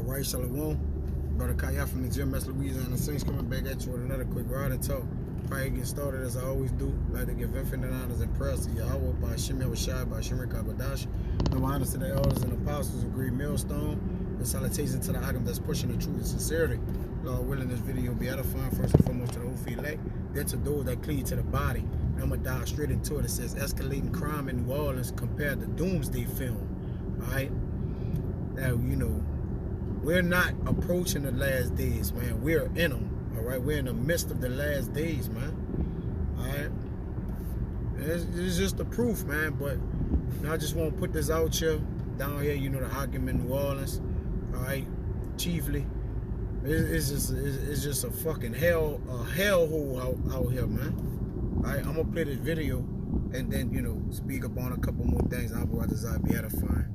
Right, Shalom. Brother Kaya from the GMS Louisiana Saints coming back at you with another quick ride and talk. Probably get started as I always do. Like to give infinite honors and prayers to Yahweh by Shemel Rashai, by Shemir Kabadash. No honors to the elders and apostles of Great Millstone. And salutation to the item that's pushing the truth and sincerity. Lord willing, this video will be edifying first and foremost to the whole elect. Then to those that cleave to the body. And I'm going to dive straight into it. It says escalating crime in New Orleans compared to Doomsday film. Alright? Now, you know, we're not approaching the last days, man. We're in them, all right? We're in the midst of the last days, man, all right? It's just the proof, man, but you know, I just want to put this out here, down here, you know, the argument in New Orleans, all right, chiefly. It's just a fucking hellhole out here, man. All right, I'm going to play this video and then, you know, speak up on a couple more things. I'll be edifying.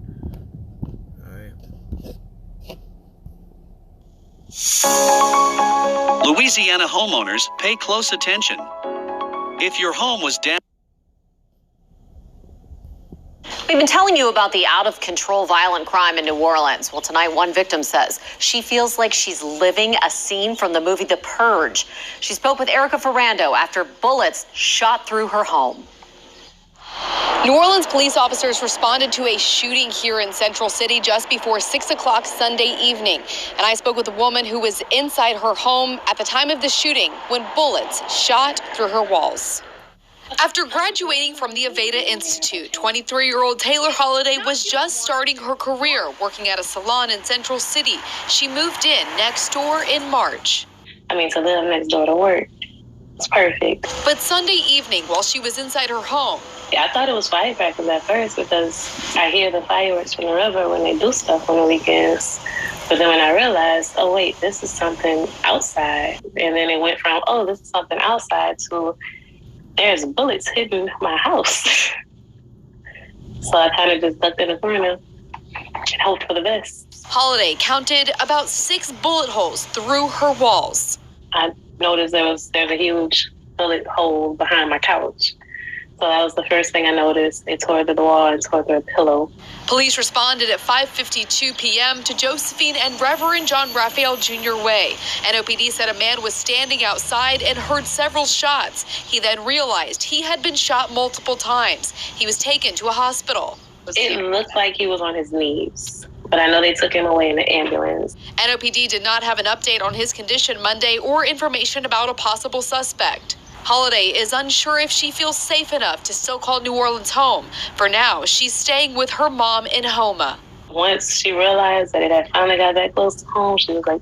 Louisiana homeowners, pay close attention. If your home was damaged. We've been telling you about the out-of-control violent crime in New Orleans. Well, tonight, one victim says she feels like she's living a scene from the movie The Purge. She spoke with Erica Ferrando after bullets shot through her home. New Orleans police officers responded to a shooting here in Central City just before 6 o'clock Sunday evening. And I spoke with a woman who was inside her home at the time of the shooting when bullets shot through her walls. After graduating from the Aveda Institute, 23-year-old Taylor Holiday was just starting her career working at a salon in Central City. She moved in next door in March. To live next door to work, it's perfect. But Sunday evening, while she was inside her home, I thought it was firecrackers at first because I hear the fireworks from the river when they do stuff on the weekends. But then when I realized, oh wait, this is something outside. And then it went from, oh, this is something outside to there's bullets hitting my house. So I kind of just ducked in the corner and hoped for the best. Holiday counted about 6 bullet holes through her walls. I noticed there's a huge bullet hole behind my couch. So that was the first thing I noticed. They tore through the wall and tore through a pillow. Police responded at 5:52 p.m. to Josephine and Reverend John Raphael Jr. Way. NOPD said a man was standing outside and heard several shots. He then realized he had been shot multiple times. He was taken to a hospital. It looked like he was on his knees, but I know they took him away in the ambulance. NOPD did not have an update on his condition Monday or information about a possible suspect. Holiday is unsure if she feels safe enough to still call New Orleans home. For now, she's staying with her mom in Houma. Once she realized that it had finally got that close to home, she was like,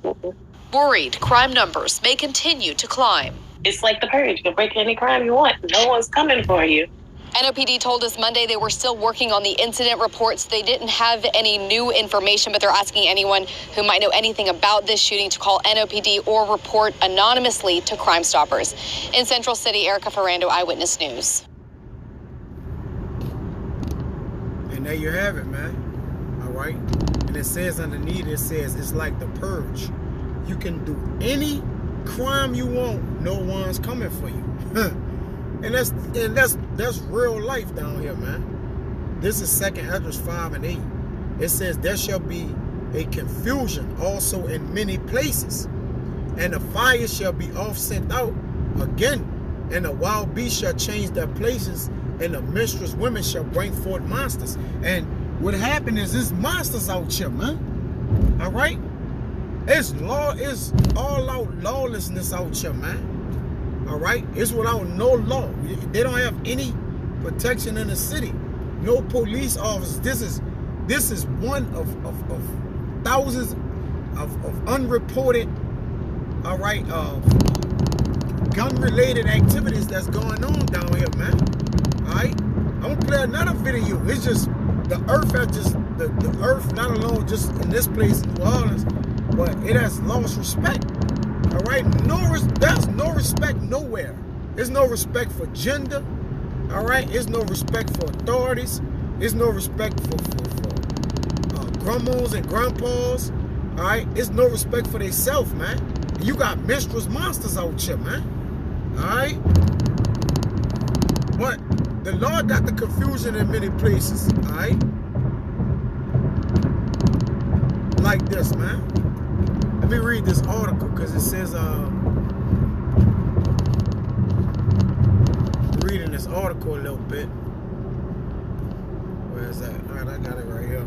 Worried crime numbers may continue to climb. It's like the purge. You can break any crime you want. No one's coming for you. NOPD told us Monday they were still working on the incident reports. They didn't have any new information, but they're asking anyone who might know anything about this shooting to call NOPD or report anonymously to Crime Stoppers. In Central City, Erica Ferrando, Eyewitness News. And there you have it, man. All right. And it says underneath, it says it's like the purge. You can do any crime you want. No one's coming for you. And that's real life down here, man. This is 2nd Esdras 5 and 8. It says there shall be a confusion also in many places, and the fire shall be off sent out again, and the wild beasts shall change their places, and the minstrous women shall bring forth monsters. And what happened is there's monsters out here, man. All right, it's all out lawlessness out here, man. All right, it's without no law. They don't have any protection in the city. No police officers. This is one of thousands of unreported, all right, gun-related activities that's going on down here, man. All right, I'm gonna play another video. It's just the earth has just the earth, not alone just in this place in New Orleans, but it has lost respect. All right, there's no respect nowhere. There's no respect for gender. All right, there's no respect for authorities. There's no respect for grandmas and grandpas. All right, there's no respect for themselves, man. You got minstrous monsters out here, man. All right, but the Lord got the confusion in many places. All right, like this, man. Let me read this article because it says, reading this article a little bit. Where is that? All right, I got it right here.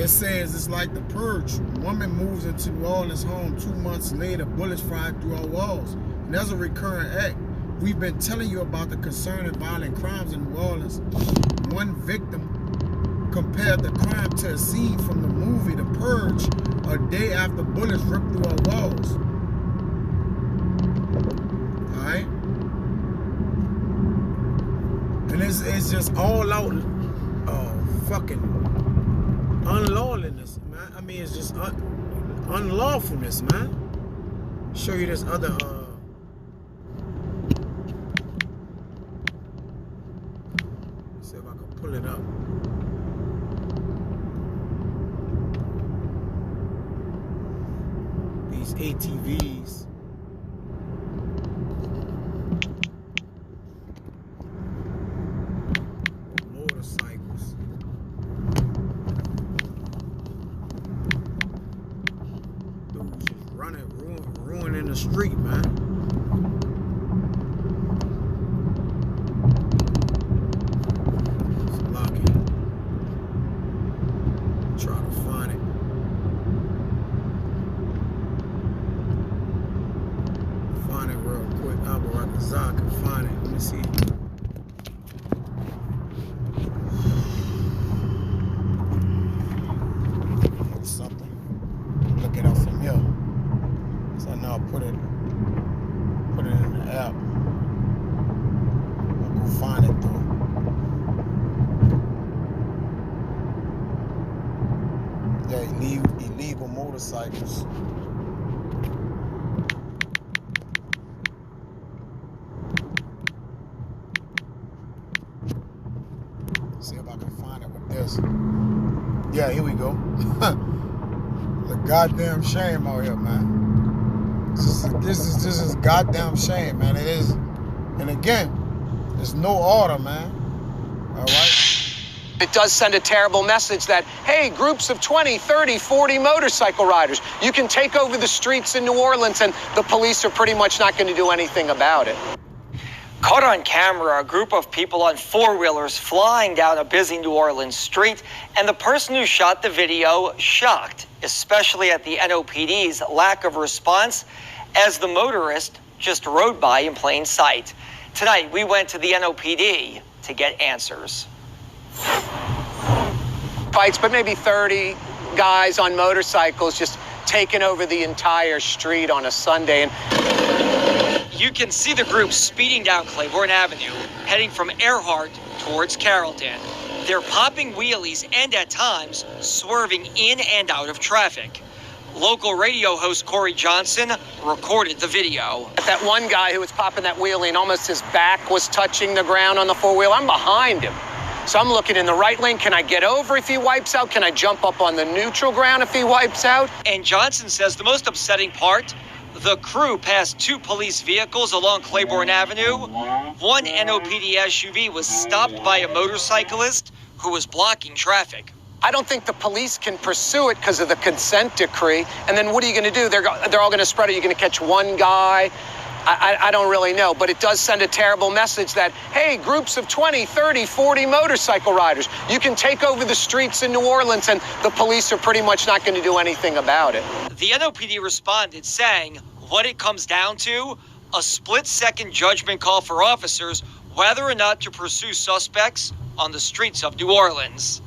It says it's like the purge. Woman moves into New Orleans home 2 months later, bullets fried through our walls. And that's a recurring act. We've been telling you about the concerning violent crimes in New Orleans. One victim compared the crime to a scene from the movie The Purge a day after bullets ripped through our walls. Alright? And it's just all out fucking unlawfulness, man. I mean, it's just unlawfulness, man. Show you this other see if I can pull it up. These ATVs. Motorcycles. Dudes just running, ruining the street, man. I can find it. Let me see. It's something. Look it up from here. So now I put it in the app. I'll go find it though. Yeah, illegal motorcycles. See if I can find it with this. Yeah, here we go. The goddamn shame out here, man. This is goddamn shame, man. It is. And again, there's no order, man. All right? It does send a terrible message that, hey, groups of 20, 30, 40 motorcycle riders, you can take over the streets in New Orleans and the police are pretty much not going to do anything about it. Caught on camera, a group of people on four-wheelers flying down a busy New Orleans street, and the person who shot the video shocked, especially at the NOPD's lack of response, as the motorist just rode by in plain sight. Tonight, we went to the NOPD to get answers. Fights, but maybe 30 guys on motorcycles just taking over the entire street on a Sunday. And you can see the group speeding down Claiborne Avenue, heading from Earhart towards Carrollton. They're popping wheelies and at times swerving in and out of traffic. Local radio host Corey Johnson recorded the video. That one guy who was popping that wheelie and almost his back was touching the ground on the four-wheel, I'm behind him. So I'm looking in the right lane. Can I get over if he wipes out? Can I jump up on the neutral ground if he wipes out? And Johnson says the most upsetting part, the crew passed two police vehicles along Claiborne Avenue. One NOPD SUV was stopped by a motorcyclist who was blocking traffic. I don't think the police can pursue it because of the consent decree. And then what are you going to do? They're all going to spread it. You're going to catch one guy. I don't really know, but it does send a terrible message that, hey, groups of 20, 30, 40 motorcycle riders, you can take over the streets in New Orleans and the police are pretty much not going to do anything about it. The NOPD responded saying what it comes down to, a split-second judgment call for officers whether or not to pursue suspects on the streets of New Orleans.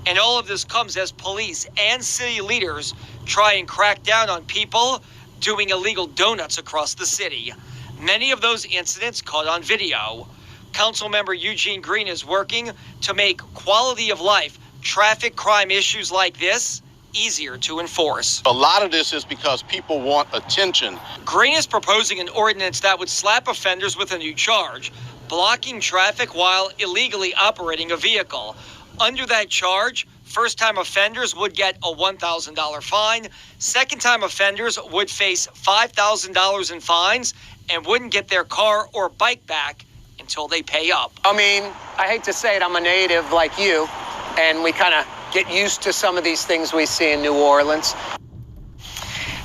And all of this comes as police and city leaders try and crack down on people doing illegal donuts across the city. Many of those incidents caught on video. Councilmember Eugene Green is working to make quality of life, traffic crime issues like this easier to enforce. A lot of this is because people want attention. Green is proposing an ordinance that would slap offenders with a new charge, blocking traffic while illegally operating a vehicle. Under that charge, first-time offenders would get a $1,000 fine. Second-time offenders would face $5,000 in fines and wouldn't get their car or bike back until they pay up. I mean, I hate to say it, I'm a native like you, and we kind of get used to some of these things we see in New Orleans.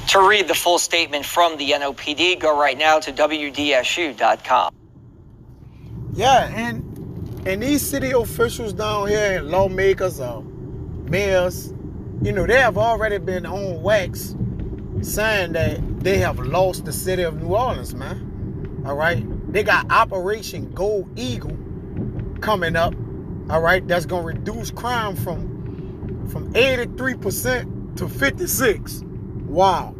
To read the full statement from the NOPD, go right now to WDSU.com. Yeah, and these city officials down here and lawmakers or mayors, you know, they have already been on wax saying that they have lost the city of New Orleans, man. All right? They got Operation Gold Eagle coming up, all right, that's going to reduce crime from 83% to 56%. Wow.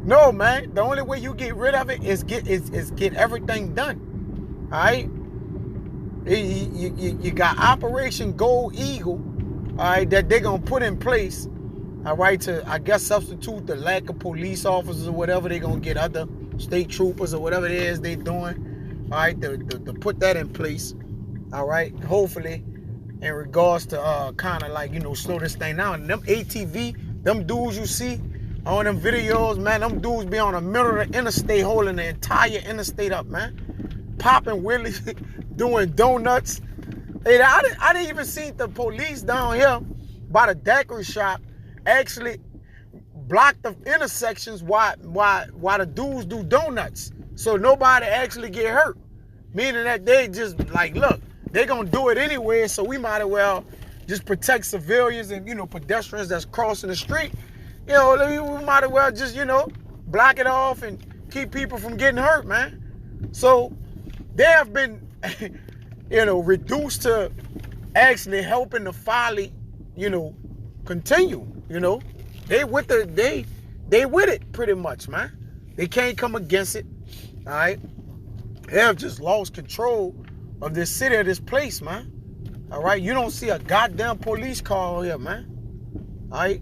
No, man, the only way you get rid of it is get everything done, all right? You got Operation Gold Eagle, all right, that they're going to put in place, all right, to, I guess, substitute the lack of police officers or whatever. They're going to get other state troopers or whatever it is they're doing, all right, to put that in place, all right, hopefully, in regards to kind of like, you know, slow this thing down. And them ATV, them dudes you see on them videos, man, them dudes be on the middle of the interstate holding the entire interstate up, man. Popping wheelies, doing donuts. Hey, I didn't even see the police down here by the daiquiri shop actually block the intersections while the dudes do donuts. So nobody actually get hurt. Meaning that they just like, look, they're gonna do it anyway, so we might as well just protect civilians and, you know, pedestrians that's crossing the street. You know, we might as well just, you know, block it off and keep people from getting hurt, man. So they have been, you know, reduced to actually helping the folly, you know, continue. You know, they with it pretty much, man. They can't come against it. All right, they have just lost control of this city, of this place, man. All right, you don't see a goddamn police car here, man. All right,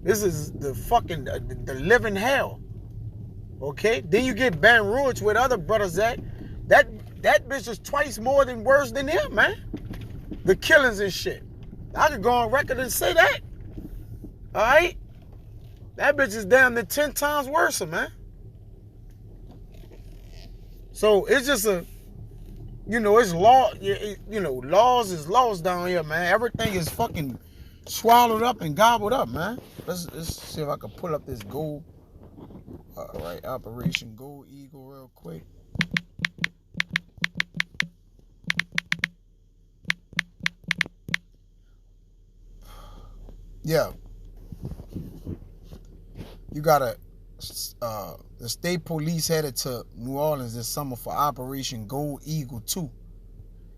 this is the fucking the living hell. Okay, then you get Baton Rouge with other brothers that bitch is twice more than worse than him, man. The killings and shit. I could go on record and say that. All right, that bitch is damn near 10 times worse, man. So it's just a, you know, it's law. You know, laws is laws down here, man. Everything is fucking swallowed up and gobbled up, man. Let's see if I can pull up this gold. All right, Operation Gold Eagle real quick. Yeah. You got the state police headed to New Orleans this summer for Operation Gold Eagle 2.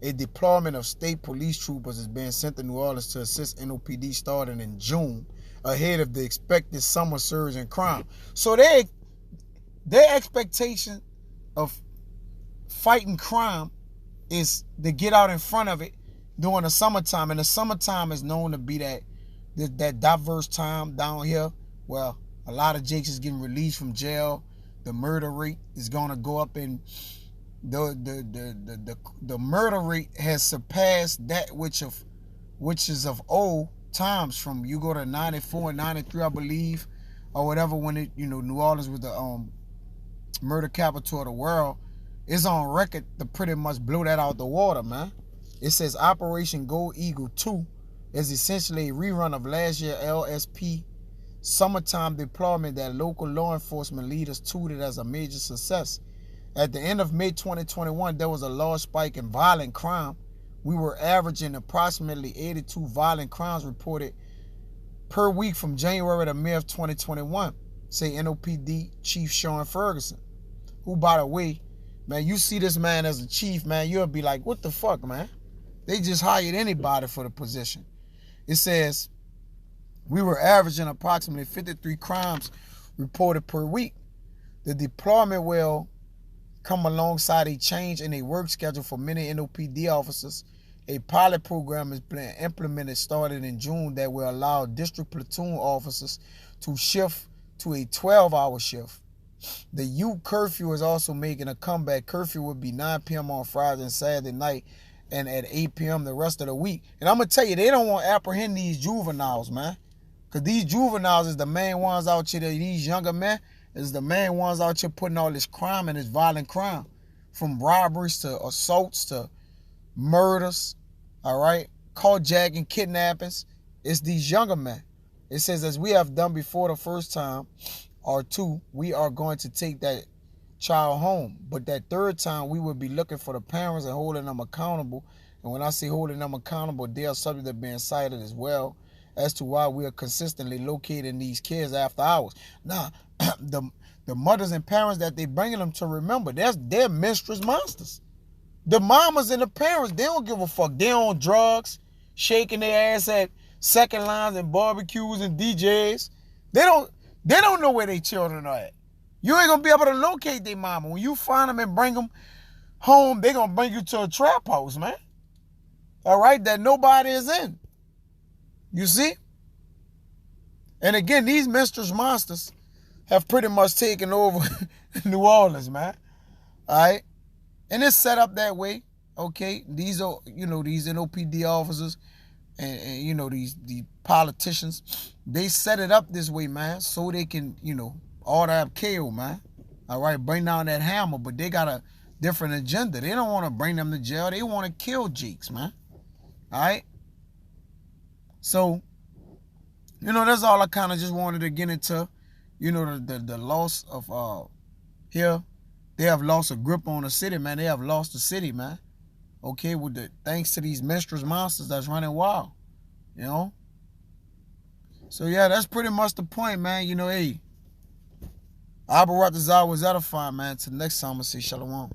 A deployment of state police troopers is being sent to New Orleans to assist NOPD starting in June, ahead of the expected summer surge in crime. So their expectation of fighting crime is to get out in front of it during the summertime. And the summertime is known to be that diverse time down here. Well, a lot of jakes is getting released from jail. The murder rate is going to go up, and the murder rate has surpassed that which is of old times. From you go to 94 and 93, I believe, or whatever, when it, you know, New Orleans was the murder capital of the world. It's on record to pretty much blow that out the water, man. It says Operation Gold Eagle 2 is essentially a rerun of last year's LSP summertime deployment that local law enforcement leaders touted as a major success. At the end of May 2021, there was a large spike in violent crime. We were averaging approximately 82 violent crimes reported per week from January to May of 2021, say NOPD Chief Sean Ferguson, who, by the way, man, you see this man as a chief, man, you'll be like, what the fuck, man? They just hired anybody for the position. It says, we were averaging approximately 53 crimes reported per week. The deployment will come alongside a change in a work schedule for many NOPD officers. A pilot program is being implemented starting in June that will allow district platoon officers to shift to a 12-hour shift. The youth curfew is also making a comeback. Curfew will be 9 p.m. on Friday and Saturday night, and at 8 p.m. the rest of the week. And I'm going to tell you, they don't want to apprehend these juveniles, man. Because these juveniles is the main ones out here, these younger men, is the main ones out here putting all this crime and this violent crime. From robberies to assaults to murders, all right? carjacking, kidnappings. It's these younger men. It says, as we have done before the first time or two, we are going to take that child home. But that third time, we will be looking for the parents and holding them accountable. And when I say holding them accountable, they are subject to being cited as well as to why we are consistently locating these kids after hours. Now, the mothers and parents that they bringing them to, remember, they're menstruous monsters. The mamas and the parents, they don't give a fuck. They on drugs, shaking their ass at second lines and barbecues and DJs. They don't know where their children are at. You ain't gonna be able to locate their mama. When you find them and bring them home, they gonna bring you to a trap house, man. All right, that nobody is in. You see? And again, these menstruous monsters have pretty much taken over New Orleans, man. All right? And it's set up that way, okay? These are, these NOPD officers and these politicians, they set it up this way, man, so they can, order up KO, man. All right, bring down that hammer, but they got a different agenda. They don't want to bring them to jail. They want to kill Jeeks, man. All right? So, that's all I kind of just wanted to get into. The loss of, here. They have lost a grip on the city, man. They have lost the city, man. Okay, thanks to these menstruous monsters that's running wild, So, yeah, that's pretty much the point, man. Hey, Abarat Azar was edifying, man. Till next time, I'm going to say shalom.